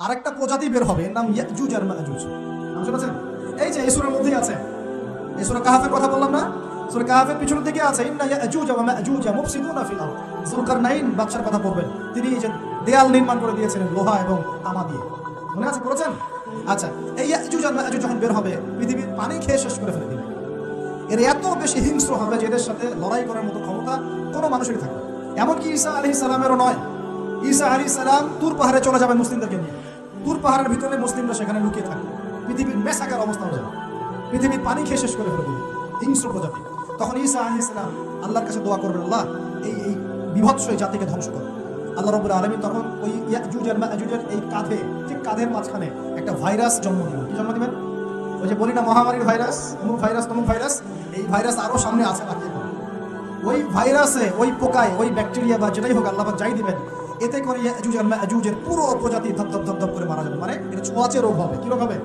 আরেকটা প্রজাতি বের হবে, এর নাম ইয়াজুজ আর মাজুজ। নাম শুনেছেন? এই যে এই সূরার মধ্যেই আছে, এই সূরা কাহাফের কথা বললাম না, সূরা কাহাফের পিছনের দিকে আছে ইন্না ইয়াজুজ ওয়া মাজুজ মুফসিদুনা ফিল আরদ। যুলকারনাইন বাদশার কথা পড়বেন, তিনি এই যে দেয়াল নির্মাণ করে দিয়েছিলেন লোহা এবং তামা দিয়ে, মনে আছে? পড়েছেন? আচ্ছা, এই ইয়াজুজ আর মাজুজ যখন বের হবে, পৃথিবীর পানি খেয়ে শেষ করে ফেলে দিবে। এর এত বেশি হিংস্র হবে যে এদের সাথে লড়াই করার মতো ক্ষমতা কোনো মানুষেরই থাকবে। এমনকি ঈসা আলাইহিস সালামেরও নয়। ঈসা আলাইহিস সালাম তুর পাহাড়ে চলে যাবেন মুসলিমদেরকে নিয়ে, তুর পাহাড়ের ভিতরে মুসলিমরা সেখানে লুকিয়ে থাকবে, পৃথিবীর মেসাকার অবস্থা হয়ে যাবে, পৃথিবীর পানি খেয়ে শেষ করে ফেলে দিবে হিংস্র প্রজাতি। তখন ঈসা আলাইহিস সালাম আল্লাহর কাছে দোয়া করবেন, আল্লাহ এই বিভৎস এই জাতিকে ধ্বংস করো। আল্লাহ রাব্বুল আলামিন তখন ওই ইয়াজুজ আর মাজুজের এই কাঁধে, ঠিক কাঁধের মাঝখানে একটা ভাইরাস জন্ম দিবেন। কি জন্ম দিবেন? ওই যে বলি না মহামারীর ভাইরাস, অমুক ভাইরাস তমুক ভাইরাস, এই ভাইরাস আরো সামনে আছে বাকি। ওই ভাইরাসে, ওই পোকায়, ওই ব্যাকটেরিয়া বা যেটাই হোক আল্লাহ পাক যাই দিবেন, এতে করে ইয়াজুজ আর মাজুজের পুরো প্রজাতি ধপ ধপ ধপ ধপ করে মারা যাবে। মানে এটা ছোঁয়াচে রোগ হবে। কি রোগ হবে?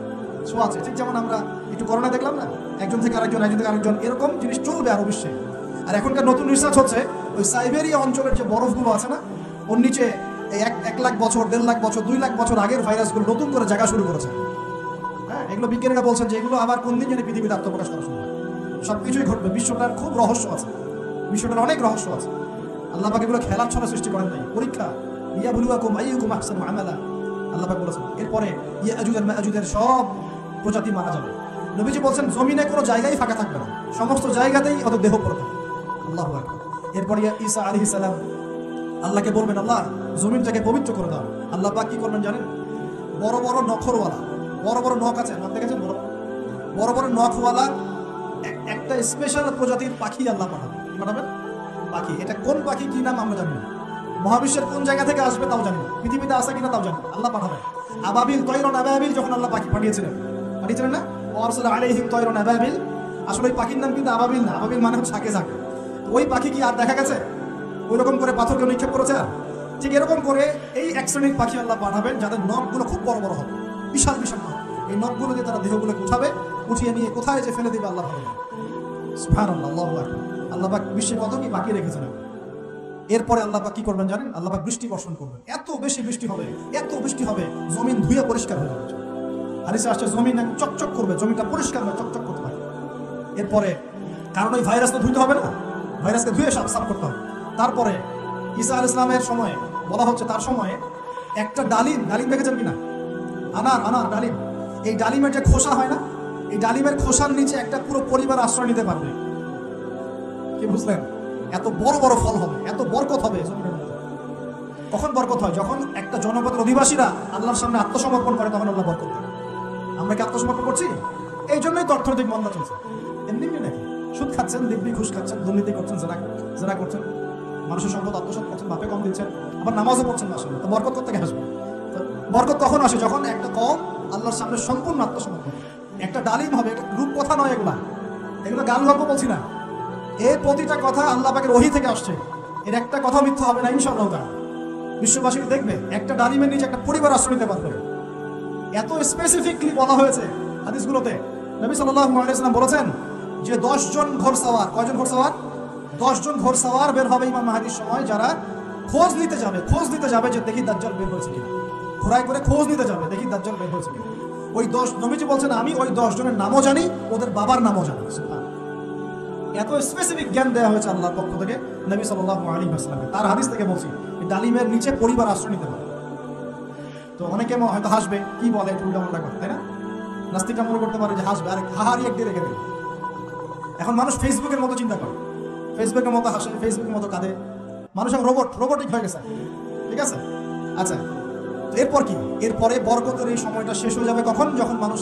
ছোঁয়াচে। ঠিক যেমন আমরা একটু করোনা দেখলাম না, একজন থেকে আরেকজন, একজন থেকে আরেকজন, এরকম জিনিস চলবে আরো বিশ্বে। আর এখনকার নতুন রিসার্চ হচ্ছে ওই সাইবেরিয়া অঞ্চলের যে বরফগুলো আছে না, ওর নিচে এই 1 লাখ বছর, 1.5 লাখ বছর, 2 লাখ বছর আগের ভাইরাসগুলো নতুন করে জায়গা শুরু করেছে। হ্যাঁ, এগুলো বিজ্ঞানীরা বলছেন যে এগুলো আবার কোন দিন জানি পৃথিবীতে আত্মপ্রকাশ করা শুরু হয়। সবকিছুই ঘটবে। বিশ্বটার খুব রহস্য আছে, বিশ্বটার অনেক রহস্য আছে। আল্লাহ পাক এগুলো খেলার ছলে সৃষ্টি করেন নাই, পরীক্ষা। লিয়াবলুয়াকুম আইয়ুকুম আহসানু আমালা, আল্লাহ পাক বলেছেন। এরপরে ইয়াজুজ আর মাজুজের সব প্রজাতি মারা যাবে। নবীজি বলছেন জমিনে কোনো জায়গায় ফাঁকা থাকবে না, সমস্ত জায়গাতেই ওদের দেহ পড়ে থাকবে। আল্লাহু আকবার। এরপরে ঈসা আলাইহিস সালাম আল্লাহকে বলবেন, আল্লাহ জমিনটাকে পবিত্র করে দাও। আল্লাহ পাক কি করবেন জানেন? বড় বড় নখরওয়ালা, বড় বড় নখ আছে, নখ দেখেছেন? বড় বড় নখওয়ালা একটা স্পেশাল প্রজাতির পাখি আল্লাহ পাঠাবেন। পাখি, এটা কোন পাখি, কি নাম আমরা জানি না, মহাবিশ্বের কোন জায়গা থেকে আসবে তাও জানি না, পৃথিবীতে আসে কিনা তাও জানি না, আল্লাহ পাঠাবেন। আবাবিল, তয়রন আবাবিল, যখন আল্লাহ পাখি পাঠিয়েছিলেন না, ওয়ারসালা আলাইহিম তয়রন আবাবিল। আসলে ওই পাখির নাম কিন্তু আবাবিল না, আবাবিল মানে হচ্ছে ঝাঁকে ঝাঁকে। ওই পাখি কি আর দেখা গেছে? ওই রকম করে পাথরকে নিক্ষেপ করেছে? ঠিক এরকম করে এই এক শ্রেণীর পাখি আল্লাহ পাঠাবেন যাদের নখগুলো খুব বড় বড় হবে, বিশাল বিশাল নখ। এই নখগুলো দিয়ে তারা দেহগুলোকে উঠাবে, উঠিয়ে নিয়ে কোথায় যে ফেলে দিবে আল্লাহ ভালো। সুবহানাল্লাহ, আল্লাহু আকবার। আল্লাহ পাক বিশ্বে কত কি বাকি রেখেছেন। এরপরে আল্লাহ পাক কি করবেন জানেন? আল্লাহ পাক বৃষ্টি বর্ষণ করবেন। এত বেশি বৃষ্টি হবে, এত বৃষ্টি হবে, জমিন ধুয়ে পরিষ্কার হয়ে যাবে। হাদিসে আসছে জমিন চকচক করবে, জমিটা পরিষ্কার হয়ে চকচক করতে পারে। এরপরে, কারণ ওই ভাইরাস তো ধুইতে হবে না, ভাইরাসকে ধুয়ে সাফ করতে হবে। তারপরে ঈসা আলাইহিস সালামের সময় বলা হচ্ছে, তার সময়ে একটা ডালিম দেখেছেন কিনা? আনার ডালিম, এই ডালিমের যে খোসা হয় না, এই ডালিমের খোসার নিচে একটা পুরো পরিবার আশ্রয় নিতে পারবে। কি বুঝলেন? এত বড় বড় ফল হবে, এত বরকত হবে জমিনের মধ্যে। কখন বরকত হয়? যখন একটা জনপদের অধিবাসীরা আল্লাহর সামনে আত্মসমর্পণ করে, তখন আল্লাহ বরকত দেয়। আমরা কি আত্মসমর্পণ করছি? এই জন্যই তো অর্থনৈতিক মন্দা চলছে। এমনি নাকি সুদ খাচ্ছেন, দিব্যি ঘুষ খাচ্ছেন, দুর্নীতি করছেন, জেনা করছেন, মানুষের সম্পদ আত্মসাৎ করছেন, বাপে কম দিচ্ছেন, আবার নামাজও পড়ছেন না। আসলে তো বরকত থেকে আসবে। তো বরকত তখন আসে যখন একটা কম আল্লাহর সামনে সম্পূর্ণ আত্মসমর্পণ। একটা ডালিম হবে, এটা রূপ কথা নয়, এগুলো গান গল্প বলছি না। এই প্রতিটা কথা আল্লাহ পাকের ওহী থেকে আসছে, এর একটা কথা মিথ্যা হবে না ইনশাআল্লাহ তাআলা। বিশ্ববাসী দেখবে একটা ডালিমের নিচে একটা পরিবার আশ্রয় নিতে পারবে। এত স্পেসিফিকলি বলা হয়েছে হাদিসগুলোতে। নবী সাল্লাল্লাহু আলাইহি ওয়াসাল্লাম বলেছেন যে 10 জন ঘোড়সওয়ার, কয়জন ঘোড়সওয়ার? 10 জন ঘোড়সওয়ার বের হবে ইমাম মাহদীর সময়, যারা খোঁজ নিতে যাবে যে দেখি দাজ্জাল বের হয়েছে কিনা। ঘোড়ায় করে খোঁজ নিতে যাবে, দেখি দাজ্জাল বের হয়েছে কিনা। ওই 10, নবীজি বলছেন আমি ওই 10 জনের নামও জানি, ওদের বাবার নামও জানি। এত স্পেসিফিক জ্ঞান দেওয়া হয়েছে আল্লাহর পক্ষ থেকে নবী সাল্লাল্লাহু আলাইহি ওয়াসাল্লামকে। তার হাদিস থেকে বলছি, ডালিমের নিচে পরিবার আশ্রয় নিতে পারে। তো অনেকে হয়তো হাসবে, কি বলে একটু উল্টাপাল্টা কথা, তাই না? নাস্তিকরা মনে করতে পারে যে হাসবে, আর হাহারি একদিন রেখে দেবে। এখন মানুষ ফেসবুকের মতো চিন্তা করে, ফেসবুকের মতো হাসে, ফেসবুকের মতো কাঁদে। মানুষ এখন রোবটিক হয়ে গেছে। ঠিক আছে? আচ্ছা, এরপর কি? এরপরে বরকতের এই সময়টা শেষ হয়ে যাবে কখন? যখন মানুষ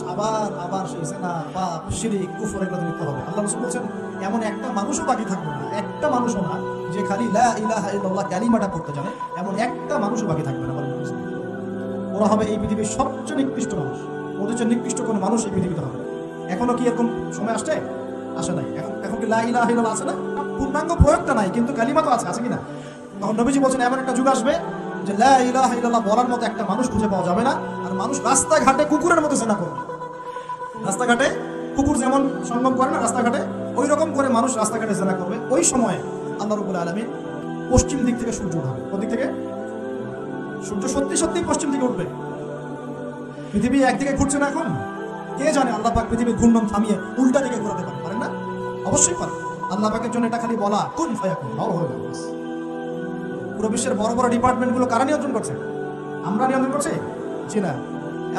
আবার সেই জিনা, পাপ, শিরক, কুফর এগুলো লিপ্ত হবে। আল্লাহ রাসূল বলেছেন এমন একটা মানুষও বাকি থাকবে না, একটা মানুষও না যে খালি লা ইলাহা ইল্লাল্লাহ কালিমাটা পড়তে জানে, এমন একটা মানুষও বাকি থাকবে না। ওরা হবে এই পৃথিবীর সবচেয়ে নিকৃষ্ট মানুষ। ওদের চেয়ে নিকৃষ্ট কোনো মানুষ এই পৃথিবীতে হবে। এখনো কি এরকম সময় আসছে? আসে নাই। এখন কি লা ইলাহা ইল্লাল্লাহ আছে না? পূর্ণাঙ্গ প্রয়োগটা নাই, কিন্তু কালিমা তো আছে কিনা? তখন নবীজি বলছেন এমন একটা যুগ আসবে যে লা ইলাহা ইল্লাল্লাহ বলার মতো একটা মানুষ খুঁজে পাওয়া যাবে না। আর মানুষ রাস্তাঘাটে কুকুরের মতো জিনা করবে। রাস্তাঘাটে কুকুর যেমন সঙ্গম করে না রাস্তাঘাটে, ওই রকম করে মানুষ রাস্তাঘাটে জিনা করবে। ওই সময় আল্লাহ রাব্বুল আলামিন পশ্চিম দিক থেকে সূর্য উঠাবে। কোন দিক থেকে? সূর্য সত্যি পশ্চিম দিকে উঠবে। পৃথিবী একদিকে ঘুরছে না এখন, কে জানে আল্লাহ পাক পৃথিবীর ঘূর্ণন থামিয়ে উল্টা দিকে ঘোরাতে পারেন না? অবশ্যই পারেন। আল্লাহ পাকের জন্য এটা খালি বলা কুন ফায়াকুন, হও হয়ে গেল। পুরো বিশ্বের বড় বড় ডিপার্টমেন্টগুলো কারা নিয়ন্ত্রণ করছে? আমরা নিয়ন্ত্রণ করছি? জি না।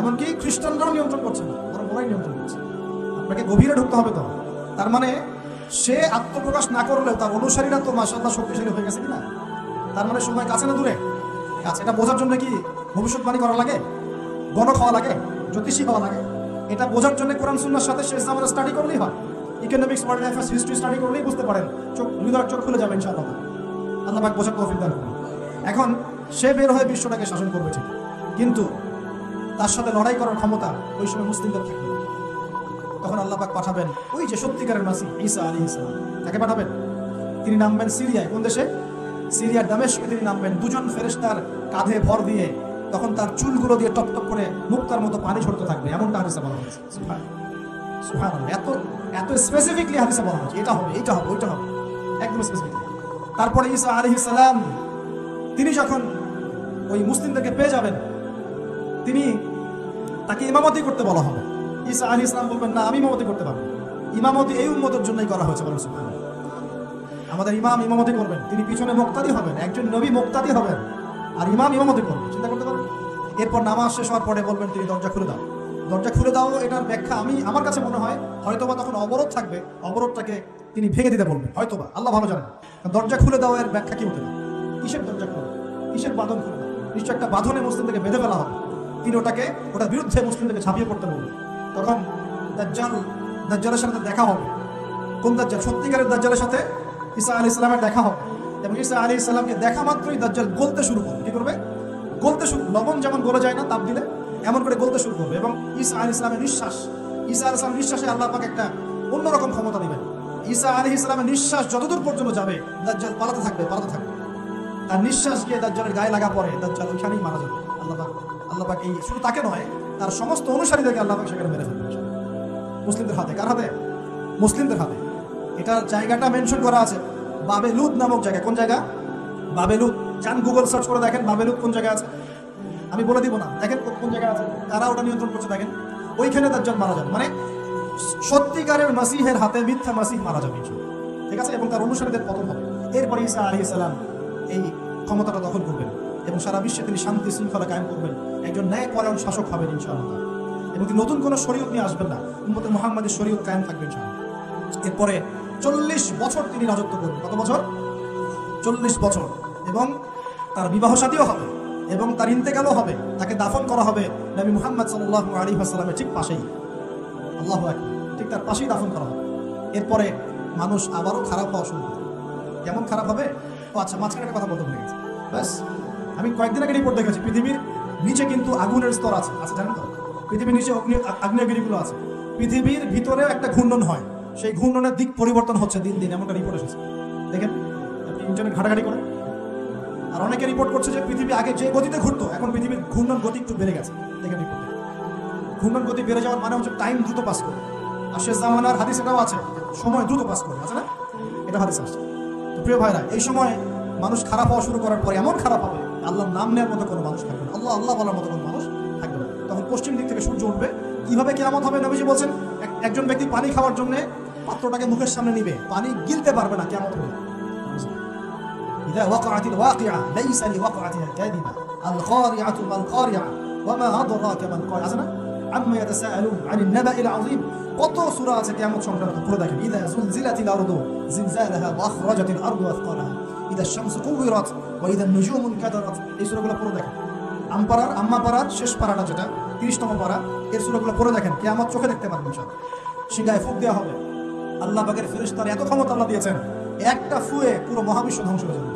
এমনকি খ্রিস্টানরাও নিয়ন্ত্রণ করছে না, বরং ওরাই নিয়ন্ত্রণ করছে। আপনাকে গভীরে ঢুকতে হবে তো। তার মানে সে আত্মপ্রকাশ না করলেও তার অনুসারীরা তো মাশাআল্লাহ শক্তিশালী হয়ে গেছে কিনা? তার মানে সময় কাছে না দূরে? আচ্ছা, এটা বোঝার জন্য কি ভবিষ্যৎবাণী করা লাগে, গণক হওয়া লাগে, জ্যোতিষী হওয়া লাগে? এটা বোঝার জন্য কোরআন সুন্নাহর সাথে শেষ জামানা স্টাডি করলেই হয়। Economics, world affairs, history study করলেই বুঝতে পারেন, হৃদয়ের চোখ খুলে যাবে ইনশাআল্লাহ। আল্লাহ পাক বোঝার তৌফিক দান করুন। এখন সে বের হয়ে বিশ্বটাকে শাসন করবে ঠিক, কিন্তু তার সাথে লড়াই করার ক্ষমতা ওই সময় মুসলিমদের থাকবে। তখন আল্লাহ পাক পাঠাবেন ওই যে সত্যিকারের মাসিহ ঈসা আলাইহিস সালাম, তাকে পাঠাবেন। তিনি নামবেন সিরিয়ায়। কোন দেশে? সিরিয়ার দামেস্কে তিনি নামবেন দুজন ফেরেশতার কাঁধে ভর দিয়ে। তখন তার চুলগুলো দিয়ে টপ টপ করে মুক্তার মতো পানি ঝরতে থাকবে, এমনটা হাদিসে বলা হয়েছে। সুবহানাল্লাহ, এত এত স্পেসিফিকলি হাদিসে বলা হয়েছে, এটা হবে, এইটা হবে, ওইটা হবে, একদম স্পেসিফিকলি। তারপরে ঈসা আলাইহিস সালাম তিনি যখন ওই মুসলিমদেরকে পেয়ে যাবেন, তিনি তাকে ইমামতি করতে বলা হবে। ঈসা আলাইহিস সালাম বলবেন, না, আমি ইমামতি করতে পারবো। ইমামতি এই উম্মতের জন্যই করা হয়েছে। বলেন সুবহানাল্লাহ। আমাদের ইমাম ইমামতি করবেন, তিনি পিছনে মুক্তাদি হবেন, একজন নবী মুক্তাদি হবেন, আর ইমাম ইমামতি করবেন। চিন্তা করতে পারেন। এরপর নামাজ শেষ হওয়ার পরে বলবেন তিনি, দরজা খুলে দাও, দরজা খুলে দাও। এটার ব্যাখ্যা আমার কাছে মনে হয় হয়তোবা তখন অবরোধ থাকবে, অবরোধটাকে তিনি ভেঙে দিতে বলবেন, হয়তোবা, আল্লাহ ভালো জানেন। দরজা খুলে দাও এর ব্যাখ্যা কি হতে পারে? কিসের দরজা খুলে দাও? কিসের বাঁধন খুলে দাও? নিশ্চয় একটা বাঁধনে মুসলিমদেরকে বেঁধে ফেলা হবে। তিনি ওটার বিরুদ্ধে মুসলিমদেরকে ঝাঁপিয়ে পড়তে বলবেন। তখন দাজ্জালের সাথে দেখা হবে। কোন দাজ্জাল? সত্যিকারের দাজ্জালের সাথে ঈসা আলাইহিস সালামের দেখা হবে। এবং ঈসা আলাইহিস সালামকে দেখা মাত্রই দাজ্জাল গলতে শুরু করবে। কি করবে? গলতে শুরু। লবণ যেমন গলে যায় না তাপ দিলে, এমন করে গলতে শুরু করবে। এবং ঈসা আলাইহিস সালামের নিঃশ্বাস, ঈসা আলাইহিস সালামের নিঃশ্বাসে আল্লাহ পাক একটা অন্যরকম ক্ষমতা দিবেন। ঈসা আলাইহিস সালামের নিঃশ্বাস যতদূর পর্যন্ত যাবে, দাজ্জাল পালাতে থাকবে। তার নিঃশ্বাস গিয়ে দাজ্জালের গায়ে লাগা পড়ে, দাজ্জাল ওইখানেই মারা যাবে। আল্লাহ পাক এই শুধু তাকে নয়, তার সমস্ত অনুসারীদেরকে আল্লাহ পাক সেখানে মেরে ফেলবেন। মুসলিমদের হাতে। কার হাতে? মুসলিমদের হাতে। এটার জায়গাটা মেনশন করা আছে, বাবেলুদ নামক জায়গা। কোন জায়গা? বাবেলুদ। যান গুগল সার্চ করে দেখেন বাবেলুদ কোন জায়গা আছে। আমি বলে দিব না, দেখেন কোন জায়গা আছে, কারা ওটা নিয়ন্ত্রণ করছে দেখেন। ওইখানে দাজ্জাল মারা যাবে। মানে সত্যিকারের মাসিহের হাতে মিথ্যা মাসিহ মারা যাবে, ঠিক আছে? এবং তার অনুসারীদের পতন হবে। এরপরে ঈসা আলাইহিস সালাম এই ক্ষমতাটা দখল করবেন এবং সারা বিশ্বে তিনি শান্তি শৃঙ্খলা কায়েম করবেন। একজন ন্যায়পরায়ণ শাসক হবেন ইনশাআল্লাহ। এবং তিনি নতুন কোনো শরীয়ত নিয়ে আসবেন না, উম্মতে মুহাম্মাদের শরীয়ত কায়েম থাকবে ইনশাআল্লাহ। এরপরে 40 বছর তিনি রাজত্ব করবেন। কত বছর? 40 বছর। এবং তার বিবাহ শাদীও হবে এবং তার ইন্তেকালও হবে। তাকে দাফন করা হবে নবী মুহাম্মদ সাল্লাল্লাহু আলাইহি ওয়াসাল্লামের ঠিক পাশেই। আল্লাহু আকবার, ঠিক তার পাশেই দাফন করা হবে। এরপরে মানুষ আবারও খারাপ হওয়া শুরু করবে। কেমন খারাপ হবে? ও আচ্ছা, মাঝখানে একটা কথা বলতে ভুলে গেছি। ব্যাস, আমি কয়েকদিন আগে রিপোর্ট দেখেছি, পৃথিবীর নিচে কিন্তু আগুনের স্তর আছে, জানেন তো? পৃথিবীর নিচে আগ্নেয়গিরিগুলো আছে। পৃথিবীর ভিতরেও একটা ঘূর্ণন হয়, সেই ঘূর্ণনের দিক পরিবর্তন হচ্ছে দিন দিন, এমনটা রিপোর্ট এসেছে। দেখেন, আপনি ইন্টারনেট ঘাটাঘাটি করেন। আর অনেকে রিপোর্ট করছে যে পৃথিবী আগে যে গতিতে ঘুরতো, এখন পৃথিবীর ঘূর্ণন গতি একটু বেড়ে গেছে। দেখেন রিপোর্টে, ঘূর্ণন গতি বেড়ে যাওয়ার মানে হচ্ছে টাইম দ্রুত পাস করে। আর শেষ জামানার হাদিস এটাও আছে, সময় দ্রুত পাস করে, আছে না? এটা হাদিস আসছে। তো প্রিয় ভাইরা, এই সময় মানুষ খারাপ হওয়া শুরু করার পরে এমন খারাপ হবে, আল্লাহর নাম নেওয়ার মতো কোনো মানুষ থাকবে না, আল্লাহ আল্লাহ বলার মতো কোনো মানুষ থাকবে না। তখন পশ্চিম দিক থেকে সূর্য উঠবে। কিভাবে কিয়ামত হবে? নবীজি বলছেন, একজন ব্যক্তি পানি খাওয়ার জন্য পাত্রটাকে মুখের সামনে নিবে, পানি গিলতে পারবে না, কিয়ামত হবে। ইযা ওয়াকাআতিল ওয়াকিআ লাইসা লিওয়াকাআতিহা কাযিবা আল কারিআতু মাল কারিআ ওয়া মা আদরাকা মাল কারিআ। আছে না? আম্মা ইয়াতাসাআলুন আনিন নাবাইল আযীম। কত সূরা আছে কিয়ামত সংক্রান্ত, পুরো দেখেন। ইযা যুলজিলাতিল আরদু জিলজালাহা ওয়া আখরাজাতিল আরদু আসকালাহা ইযা শামসু কুবিরাত ওয়া ইযা নুজুমু কাদারাত। এই সূরাগুলো পুরো দেখেন। আম্মা পারার শেষ পারাটা, যেটা 30তম পারা, এর সূরাগুলো পড়ে দেখেন। কিয়ামত চোখে দেখতে পারবেন ইনশাআল্লাহ। সিংহায় ফুঁক দেওয়া হবে। আল্লাহ পাকের ফেরেশতার এত ক্ষমতা আল্লাহ দিয়েছেন, একটা ফুয়ে পুরো মহাবিশ্ব ধ্বংস হয়ে যাবে।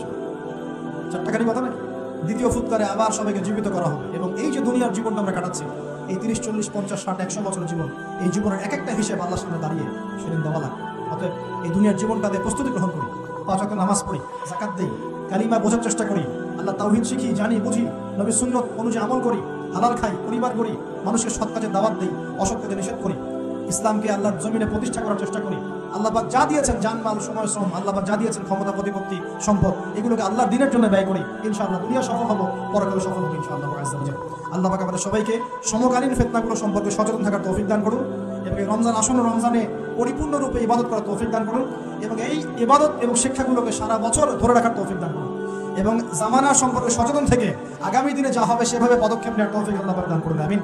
চারটাখানি কথা নাকি? দ্বিতীয় ফুৎকারে আবার সবাইকে জীবিত করা হবে। এবং এই যে দুনিয়ার জীবনটা আমরা কাটাচ্ছি, এই 30, 40, 50, 60, 100 বছরের জীবন, এই জীবনের এক একটা হিসেব আল্লাহর সামনে দাঁড়িয়ে সেদিন দেওয়া লাগবে। অতএব এই দুনিয়ার জীবনটাতে প্রস্তুতি গ্রহণ করি, 5 ওয়াক্ত নামাজ পড়ি, যাকাত দেই, কালিমা বোঝার চেষ্টা করি, আল্লাহ তাওহীদ শিখি, জানি, বুঝি, নবীর সুন্নাত অনুযায়ী আমল করি, হালাল খাই, পরিবার করি, মানুষকে সৎ কাজে দাওয়াত দেই, অসৎ কাজে নিষেধ করি, ইসলামকে আল্লাহর জমিনে প্রতিষ্ঠা করার চেষ্টা করি, আল্লাহ পাক যা দিয়েছেন জানমাল, সময়, শ্রম, আল্লাহ পাক যা দিয়েছেন ক্ষমতা, প্রতিপত্তি, সম্পদ, এগুলোকে আল্লাহর দিনের জন্য ব্যয় করি, ইনশাআল্লাহ দুনিয়া সফল হবো, পরকালে সফল হবো ইনশাআল্লাহ আযজা ওয়া জাল। আল্লাহ পাক আমাদের সবাইকে সমকালীন ফিতনাগুলো সম্পর্কে সচেতন থাকার তৌফিক দান করুন এবং এই রমজান আসন্ন রমজানে পরিপূর্ণরূপে ইবাদত করার তৌফিক দান করুন এবং এই ইবাদত এবং শিক্ষাগুলোকে সারা বছর ধরে রাখার তৌফিক দান করুন এবং জামানা সম্পর্কে সচেতন থেকে আগামী দিনে যা হবে সেভাবে পদক্ষেপ নেওয়ার তৌফিক আল্লাহ পাক দান করুন। আমিন।